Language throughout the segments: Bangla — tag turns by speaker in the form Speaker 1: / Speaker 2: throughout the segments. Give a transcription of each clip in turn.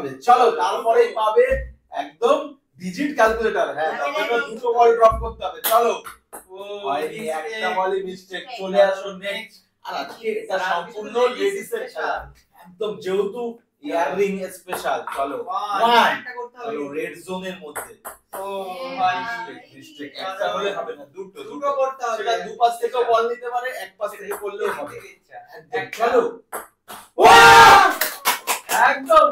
Speaker 1: পাবে। চলো তারপরেই পাবে একদম ডিজিট ক্যালকুলেটর। হ্যাঁ তার জন্য দুটো বল ড্রপ করতে হবে। চলো হয়নি, একটা বলই মিস্টেক। চলে আসো নেক্সট। আর আজকে এটা সম্পূর্ণ লেডিস এর খেলা, একদম যেহেতু ইয়াররিং স্পেশাল। চলো ওয়ান, চলো রেড জোনের মধ্যে। ও ভাই মিস্টেক, একটা হলে হবে না, দুটো করতে হবে। সেটা দুপাশ থেকে বল নিতে পারে, এক পাশ থেকে করলেও হবে। চলো একদম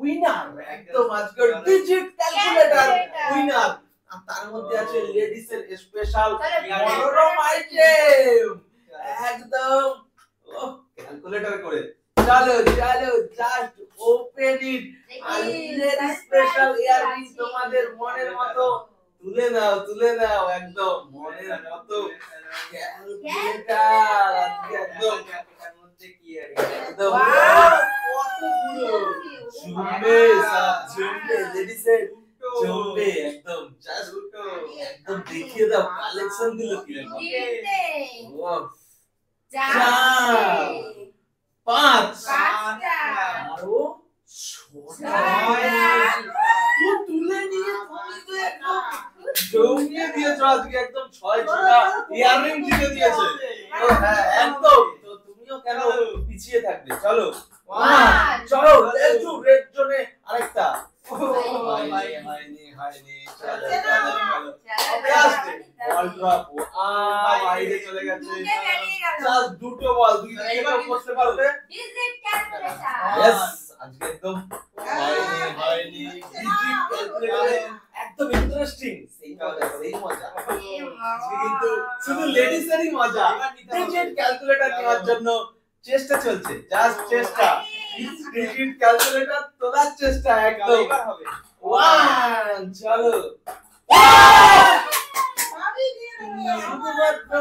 Speaker 1: উইনার, একদম আজকের ডিজিট ক্যালকুলেটর উইনার। আর তার মধ্যে আছে লেডিস এর স্পেশাল মনোরম আইটেম, একদম ক্যালকুলেটর করে। চলো চলো জাস্ট ওপেন ইট। আর লেডিস স্পেশাল ইয়াররিং তোমাদের মনের মতো তুলে নাও, তুলে নাও, একদম মনের মতো ক্যালকুলেটর। একদম একদম জুমবে সব জুমবে লেডিস এর জুমবে, একদম জাস্ট একদম দেখিয়ে দাও কালেকশন গুলো কি রকম। ওয়াও, 4 5 আরো 6 তুলে নিয়ে তুমি তো একদম জমিয়ে দিয়েছো আজকে, একদম 6টা ইয়াররিং জিতে দিয়েছে। তো হ্যাঁ একদম, তো তুমিও কেন পিছিয়ে থাকবে। চলো চলো একটু রেড জোনে আরেকটা। হয়নি চলো বল ড্রপ, বাইরে চলে গেছে। জাস্ট দুটো বল, দুই দিকে করতে পারবে। यस আজকে একদম হয়নি ডিজিট ক্যালকুলেটরে একদম ইন্টারেস্টিং। সেই মজা আজকে কিন্তু শুধু লেডিস এরই মজা। ডিজিট ক্যালকুলেটর নেওয়ার জন্য চেষ্টা চলছে, জাস্ট চেষ্টা। ডিজিট ক্যালকুলেটর তোলার চেষ্টা একদম হবে। ওয়ান, চলো শুধুমাত্র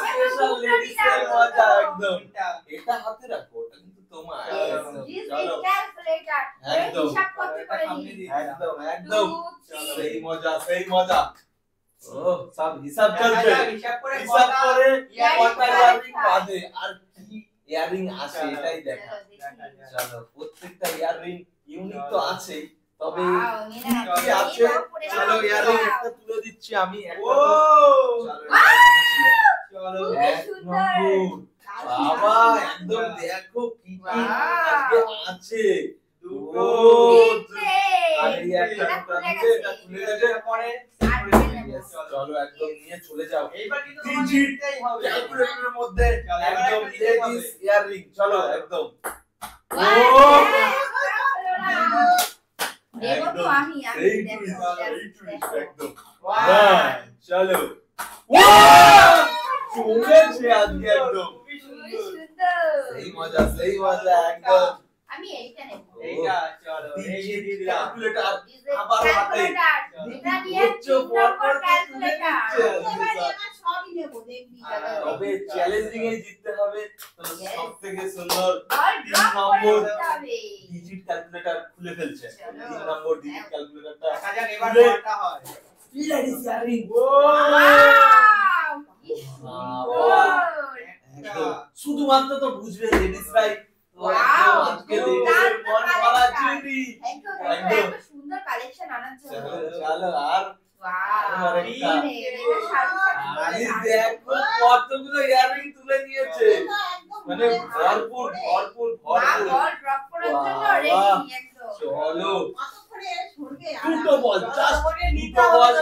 Speaker 1: স্পেশাল লেডিস এর মজা একদম। এটা হাতে রাখো, ওটা কিন্তু তোমার। চলো একদম একদম একদম সেই মজা, সেই মজা। ও সব হিসাব চলছে, হিসাব করে কটা ইয়াররিং বাজে আর কি ইয়াররিং আসে এটাই দেখা। চলো প্রত্যেকটা ইয়াররিং ইউনিক তো আছে, তবে কি আছে। চলো ইয়াররিং একটা তুলে দিচ্ছি আমি। চলো এক নম্বর। বাবা একদম দেখো কি কি আজকে আছে। দুটো আর এই একটা এটা তুলে গেছে পরে। চলো একদম নিয়ে চলে যাও। এইবার কিন্তু ডিজিটাই হবে ক্যালকুলেটরের মধ্যে একদম লেডিস ইয়াররিং। চলো একদম ও একদম এই টুইস্ট একদম। চলো চলেছে আজকে একদম সেই মজা, সেই মজা একদম। আমি এইটা নেব, এইটা চলো এই দিয়ে দিলাম ক্যালকুলেটর। আবার হাতে এটা দিয়ে নম্বর ক্যালকুলেটর। এবার সবই নেব দেখবি। তবে চ্যালেঞ্জিং এ জিততে হবে। তো সবথেকে সুন্দর 3 নম্বর ডিজিট ক্যালকুলেটর খুলে ফেলছে। 3 নম্বর ডিজিট ক্যালকুলেটরটা দেখা যাক এবার কোনটা হয়। Ladies earring. শুধুমাত্র তো বুঝবে লেডিসরাই। আজকে লেডিসের মন ভরা চুরি একদম সুন্দর কালেকশন আনার জন্য। চলো আর দেখো কতগুলো ইয়াররিং তুলে নিয়েছে, মানে ভরপুর ভরপুর ভরপুর। চলো দুটো বল, জাস্ট দুটো বল।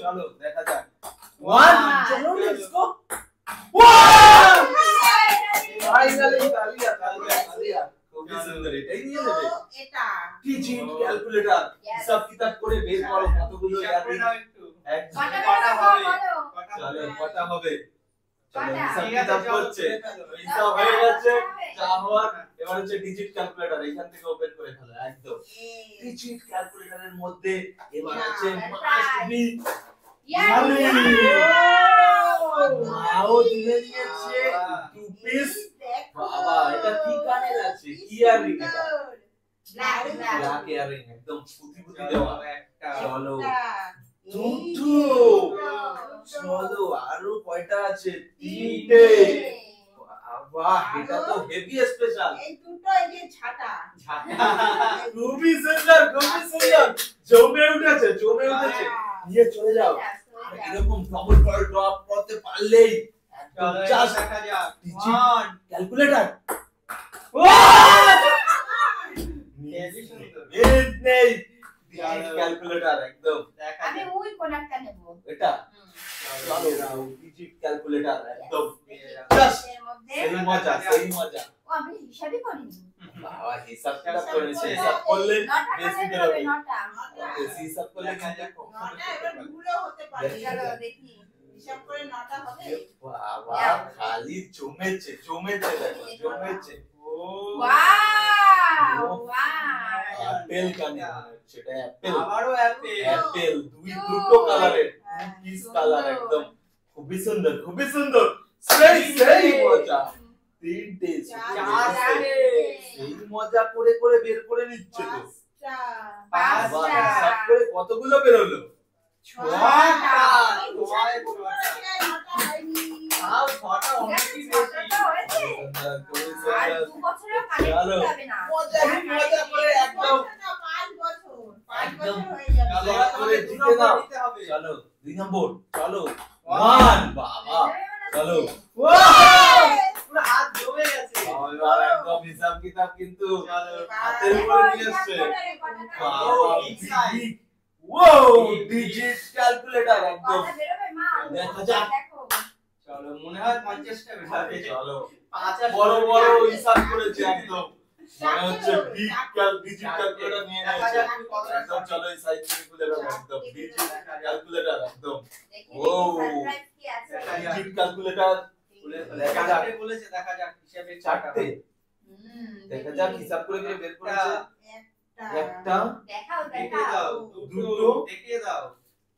Speaker 1: চলো দেখা যাক। ওয়ান, চলো লেটস গো। ওয়াও ফাইনালি তালিয়া তালিয়া তালিয়া। খুবই সুন্দর, এটাই নিয়ে নেবে। এটা ডিজিট ক্যালকুলেটর হিসাব কিতাব করে বের করো কতগুলো ইয়াররিং। কটা হবে? চলো কটা হবে? চলো হিসাব কিতাব করছে, হিসাব হয়ে গেছে যা হওয়ার। এবার হচ্ছে ডিজিট ক্যালকুলেটর, এখান থেকে ওপেন করে ফেলো একদম। ডিজিট ক্যালকুলেটরের মধ্যে এবার আছে মাস্ট বি ইয়াররিং। নাও তুলে নিয়েছে 2 পিস। বাবা এটা কি কানের আছে, কি ইয়াররিং এটা? ব্ল্যাক ইয়াররিং, একদম পুঁতি পুঁতি দেওয়া একটা। চলো দুটো। চলো আরো কয়টা আছে? 3টে। বাহ এটা তো হেভি স্পেশাল
Speaker 2: এই দুটো এই যে ছাতা
Speaker 1: খুবই সুন্দর জমে উঠেছে নিয়ে চলে যাও আর এরকম ডবল বল ড্রপ করতে পারলেই
Speaker 3: চলো
Speaker 1: জাস্ট
Speaker 3: দেখা যাক
Speaker 1: ক্যালকুলেটর
Speaker 3: হেভি সুন্দর
Speaker 1: নেই ক্যালকুলেটর একদম
Speaker 2: আমি ওই কোনারটা নেব
Speaker 1: এটা চলো ডিজিট ক্যালকুলেটর একদম
Speaker 2: জাস্ট এর মধ্যে
Speaker 1: সেই মজা
Speaker 2: ও আমি হিসাবই করিনি
Speaker 1: বাবা হিসাবটা করেছে হিসাব করলে বেশি বেরোবে
Speaker 2: নটা
Speaker 1: বেশি হিসাব করলে কিন্তু
Speaker 2: নটা এবার ভুলও হতে পারে চলো দেখি হিসাব করে নটা হবে
Speaker 1: বাবা খালি জমেছে দেখো জমেছে
Speaker 2: ওয়াও
Speaker 1: অ্যাপেল কানে সেটা অ্যাপেল
Speaker 3: আবারও
Speaker 1: অ্যাপেল দুটো কালারের পিস কালার একদম খুবই সুন্দর সেই মজা তিনটে
Speaker 3: চারটে
Speaker 1: সেই মজা করে বের করে নিচ্ছে তো
Speaker 2: পাঁচটা
Speaker 1: সব করে কতগুলো বেরোলো
Speaker 3: ছটা
Speaker 2: আর
Speaker 3: ছটা অনেকই বেশি
Speaker 2: আর 2 বছরেও কানেক্ট হবে না
Speaker 1: মজা করে একদম
Speaker 2: 5 বছর হয়ে যাবে
Speaker 1: চলো করে জিতে নাও
Speaker 3: দিতে হবে
Speaker 1: চলো 2 নম্বর চলো 1 বাবা চলো
Speaker 3: পুরো হাত জমে গেছে
Speaker 1: বাবা একদম হিসাব কিতাব কিন্তু
Speaker 3: চলো
Speaker 1: হাতের উপরে নিয়ে আসছে বাবা
Speaker 3: big size।
Speaker 1: Wow digit calculator একদম দেখা যাক।
Speaker 3: চলো মনে হয় 50 টা বেরোবে
Speaker 1: চলো
Speaker 3: 50
Speaker 1: বড় হিসাব করেছে একদম মনে হচ্ছে ডিজিট ক্যালকুলেটর নিয়ে নিয়েছে একদম চলো এই সাইড থেকে খুলে দাও একদম ডিজিট ক্যালকুলেটর একদম ও ডিজিট ক্যালকুলেটর দেখা যাক।
Speaker 3: বলেছে দেখা যাক হিসাবে
Speaker 1: চারটে দেখা যাক হিসাব করে বের করেছে একটা
Speaker 3: দেখিয়ে দাও
Speaker 1: দুটো
Speaker 3: দেখিয়ে দাও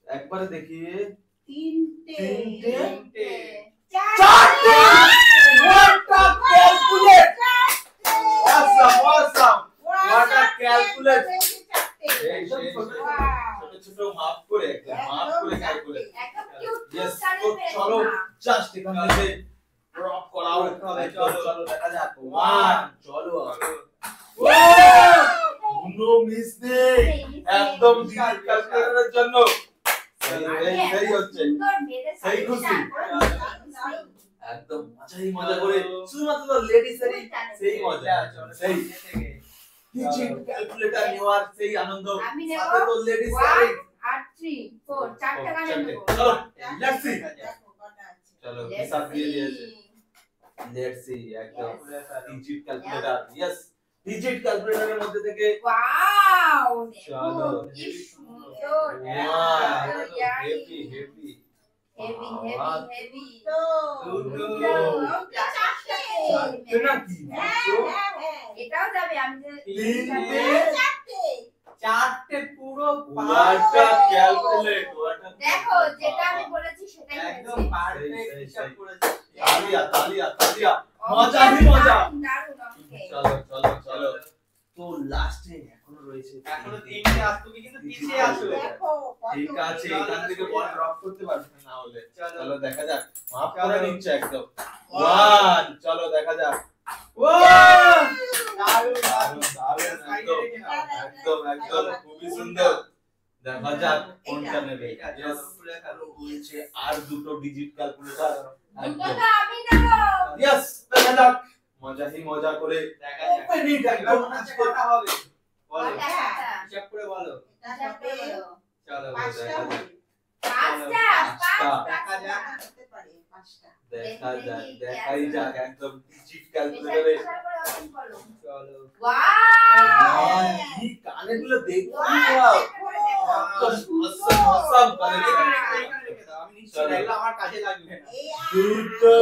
Speaker 1: একবারে দেখিয়ে
Speaker 3: তিনটে
Speaker 1: চারটে what a calculate awesome what a calculate একদম ছোট মাপ করে ক্যালকুলেট yes চলো জাস্ট এখান থেকে ড্রপ করা হবে চলো দেখা যাক 1 চলো কোনো মিস নেই একদম ডিজিট ক্যালকুলেটরের জন্য সেই হচ্ছে সেই খুশি একদম মজা করে শুধুমাত্র লেডিসেরই সেই মজা সেই ডিজিট ক্যালকুলেটর নেওয়ার সেই আনন্দ সাথে তো লেডিসেরই
Speaker 2: 8 3 4 চারটা গানে নেব
Speaker 1: চলো লেটস সি চলো হিসাব দিয়ে দিয়েছে লেটস সি একদম ডিজিট ক্যালকুলেটর यस ডিজিট ক্যালকুলেটরের মধ্যে থেকে
Speaker 2: ওয়াও
Speaker 1: চলো
Speaker 2: কি সুন্দর
Speaker 1: হেভি
Speaker 2: হেভি এটাও যাবে আমি
Speaker 3: চারটে পুরো
Speaker 2: দেখো যেটা আমি বলেছি সেটাই
Speaker 3: একদম
Speaker 2: হয়েছে
Speaker 3: পারফেক্ট হিসাব করেছে
Speaker 1: তালিয়া মজা চলো তো লাস্টে এখনো রয়েছে
Speaker 3: এখনো তিনটে আর তুমি কিন্তু পিছিয়ে আছো
Speaker 1: ঠিক আছে এখান থেকে বল ড্রপ করতে পারবে না হলে চলো দেখা যাক মাপ করে নিচ্ছে একদম 1 চলো দেখা যাক একদম খুবই সুন্দর দেখা যাক কোনটা নেবে বলছে আর দুটো ডিজিট ক্যালকুলেটর একদম
Speaker 2: আমি নেব
Speaker 1: यस দেখা যাক মজা করে
Speaker 3: দেখা যাক
Speaker 1: ওপেনিং একদম
Speaker 3: কটা হবে বলো
Speaker 2: কটা?
Speaker 3: হিসাব করে বলো চলো
Speaker 2: পাঁচটা
Speaker 3: দেখা যাক
Speaker 2: দেখা যাক
Speaker 1: দেখাই যাক একদম ডিজিট ক্যালকুলেটরে
Speaker 3: চলো
Speaker 2: ওয়াও
Speaker 1: কি কানেগুলো দেখো
Speaker 3: এখানে রেখে দাও আমি নিশ্চয় এগুলো আমার কাজে লাগবে না
Speaker 1: দুটো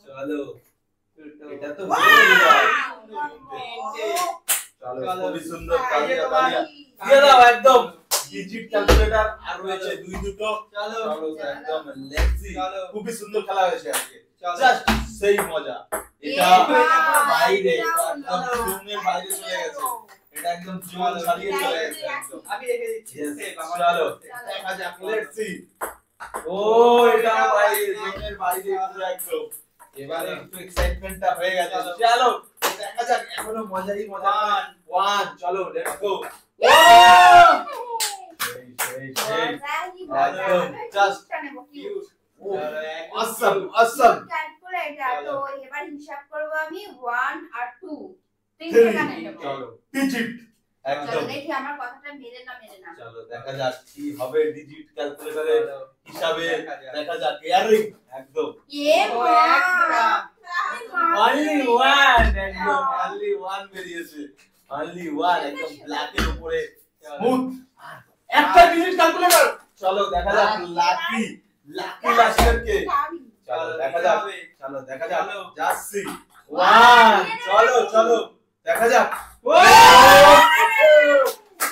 Speaker 1: চলো এটা তো চলো খুবই সুন্দর তালিয়া দিয়ে দাও একদম ডিজিট ক্যালকুলেটর আর রয়েছে দুটো
Speaker 3: চলো
Speaker 1: একদম লেটস খুবই সুন্দর খেলা হয়েছে আজকে জাস্ট সেই মজা এটা বাইরে একদম জুমের বাইরে চলে গেছে এটা একদম জুম ছাড়িয়ে চলে গেছে একদম
Speaker 3: আমি রেখে দিচ্ছি
Speaker 1: চলো দেখা যাক লেটস সি ও এটা বাইরে জুমের বাইরে পুরো একদম এবারে একটু এক্সাইটমেন্টটা হয়ে গেছে। চলো দেখা যাক, এখনো মজাই মজা। 1 চলো লেটস গো। একদম জাস্ট awesome awesome।
Speaker 2: ক্যালকুলেটর তো এবার হিসাব করব আমি 1 আর 2 তিনটে গানে নেব।
Speaker 1: চলো ডিজিট একদম।
Speaker 2: চলো দেখি আমার কথাটা মেলে না।
Speaker 1: চলো দেখা যাক কি হবে ডিজিট ক্যালকুলেটরের হিসাবে। দেখা যাক ইয়ারিং একদম only one একদম only one বেরিয়েছে। only one একদম ব্ল্যাকের উপরে স্মুথ একটা ডিজিট ক্যালকুলেটর। চলো দেখা যাক লাকি লাস্টারকে। চলো দেখা যাক যাচ্ছি 1 চলো দেখা যাক।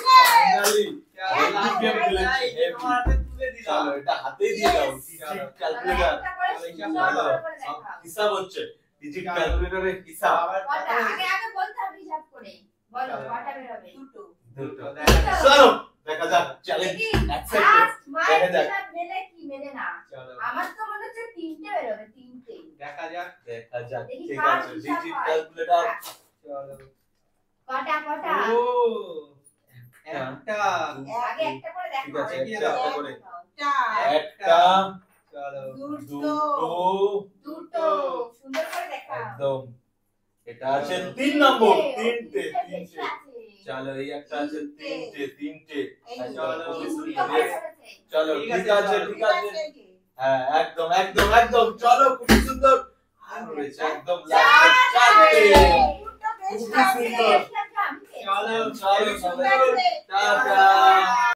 Speaker 1: ফাইনালি চলো এটা হাতেই দিয়ে দাও। ডিজিট ক্যালকুলেটর হিসাব হচ্ছে, ডিজিট ক্যালকুলেটরের হিসাব।
Speaker 2: আগে বলতে হবে হিসাব করে বলো কটা বের হবে।
Speaker 1: দুটো। চলো দেখা যাক চ্যালেঞ্জ অ্যাকসেপ্টেড। দেখা যাক
Speaker 2: হিসাব মেলে কি মেলে না। আমার তো মনে হচ্ছে তিনটে বের হবে, তিনটে।
Speaker 3: দেখা যাক
Speaker 1: ঠিক আছে ডিজিট ক্যালকুলেটর।
Speaker 3: চলো
Speaker 2: কটা
Speaker 3: ও একটা
Speaker 2: আগে একটা করে দেখো।
Speaker 1: ঠিক আছে
Speaker 3: এগিয়ে
Speaker 1: একটা
Speaker 3: দাও।
Speaker 1: করে
Speaker 3: একটা
Speaker 1: একটা
Speaker 3: চলো
Speaker 2: দুটো সুন্দর করে দেখাও।
Speaker 1: একদম। এটা আছে 3 নম্বর। তিনটে
Speaker 2: বেশি আছে।
Speaker 1: চলো এই একটা আছে তিনটে।
Speaker 3: চলো।
Speaker 1: চলো
Speaker 3: ঠিক
Speaker 1: ঠিক
Speaker 3: আছে,
Speaker 1: আছে হ্যাঁ একদম চলো খুব সুন্দর। আর রয়েছে একদম লাস্ট চারটে।
Speaker 2: দুটো বেশি আছে।
Speaker 3: চলো
Speaker 1: চলো টাটা।